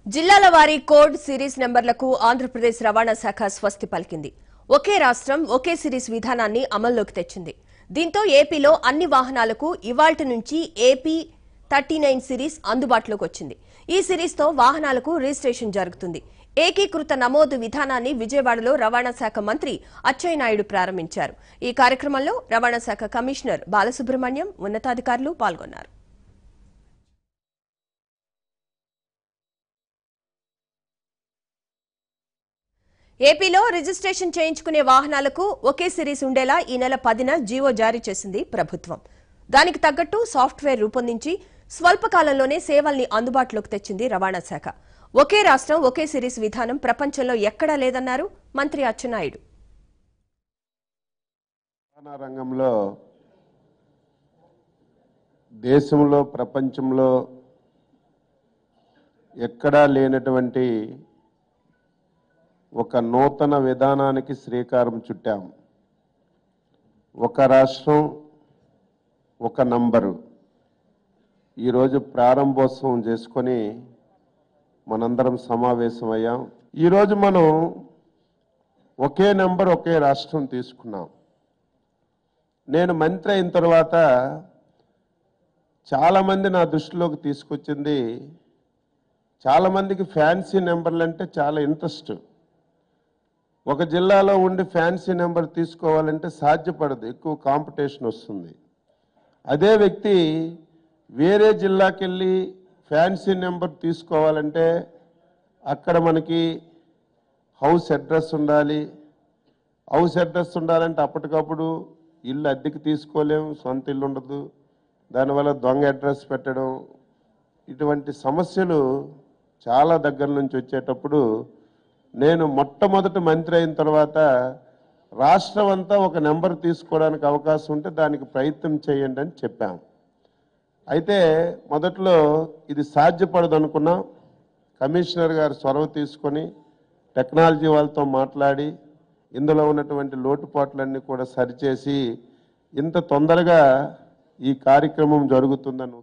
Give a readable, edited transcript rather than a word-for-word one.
జిల్లాల వారీ code series నెంబర్లకు ఆంధ్రప్రదేశ్ రవాణా శాఖ స్వస్తి పలికింది. ఒకే రాష్ట్రం ఒకే సిరీస్ విధానాన్ని అమల్లోకి తెచ్చింది. దీంతో ఏపీలో అన్ని వాహనాలకు ఇవాల్టి నుంచి ఏపీ 39 సిరీస్ అందుబాటులోకి వచ్చింది. ఈ సిరీస్తో వాహనాలకు రిజిస్ట్రేషన్ జరుగుతుంది. ఏకీకృత నమోదు విధానాన్ని విజయవాడలో రవాణా శాఖ మంత్రి అచ్చెన్నాయుడు ప్రారంభించారు. ఈ కార్యక్రమంలో రవాణా శాఖ కమిషనర్ బాలసుబ్రహ్మణ్యం, ఉన్నతాధికారులు పాల్గొన్నారు. ఏపీలో రిజిస్ట్రేషన్ చేయించుకునే వాహనాలకు ఒకే సిరీస్ ఉండేలా ఈ నెల 10న జీవో జారీ చేసింది ప్రభుత్వం. దానికి తగ్గట్టు సాఫ్ట్వేర్ రూపొందించి స్వల్పకాలంలోనే సేవల్ని అందుబాటులోకి తెచ్చింది రవాణా శాఖ. ఒకే రాష్ట్రం ఒకే సిరీస్ విధానం ప్రపంచంలో ఎక్కడా లేదన్నారు మంత్రి అచ్చెన్నాయుడు. రవాణా రంగంలో దేశంలో ప్రపంచంలో ఎక్కడా లేనటువంటి ఒక నూతన విధానానికి శ్రీకారం చుట్టాం. ఒక రాష్ట్రం ఒక నంబరు ఈరోజు ప్రారంభోత్సవం చేసుకొని మనందరం సమావేశమయ్యాం. ఈరోజు మనం ఒకే నెంబర్ ఒకే రాష్ట్రం తీసుకున్నాం. నేను మంత్రి అయిన తర్వాత చాలామంది నా దృష్టిలోకి తీసుకొచ్చింది, చాలామందికి ఫ్యాన్సీ నెంబర్లు అంటే చాలా ఇంట్రెస్ట్. ఒక జిల్లాలో ఉండి ఫ్యాన్సీ నెంబర్ తీసుకోవాలంటే సాధ్యపడదు, ఎక్కువ కాంపిటీషన్ వస్తుంది. అదే వ్యక్తి వేరే జిల్లాకి వెళ్ళి ఫ్యాన్సీ నెంబర్ తీసుకోవాలంటే అక్కడ మనకి హౌస్ అడ్రస్ ఉండాలి. హౌస్ అడ్రస్ ఉండాలంటే అప్పటికప్పుడు ఇల్లు అద్దెకి తీసుకోలేము, సొంత ఇల్లు ఉండదు. దానివల్ల దొంగ అడ్రస్ పెట్టడం, ఇటువంటి సమస్యలు చాలా దగ్గర నుంచి వచ్చేటప్పుడు నేను మొట్టమొదటి మంత్రి అయిన తర్వాత రాష్ట్రం అంతా ఒక నెంబర్ తీసుకోవడానికి అవకాశం ఉంటే దానికి ప్రయత్నం చేయండి అని చెప్పాం. అయితే మొదట్లో ఇది సాధ్యపడదు అనుకున్నాం. కమిషనర్ గారు చొరవ తీసుకొని టెక్నాలజీ వాళ్ళతో మాట్లాడి ఇందులో ఉన్నటువంటి లోటుపాట్లన్నీ కూడా సరిచేసి ఇంత తొందరగా ఈ కార్యక్రమం జరుగుతుందని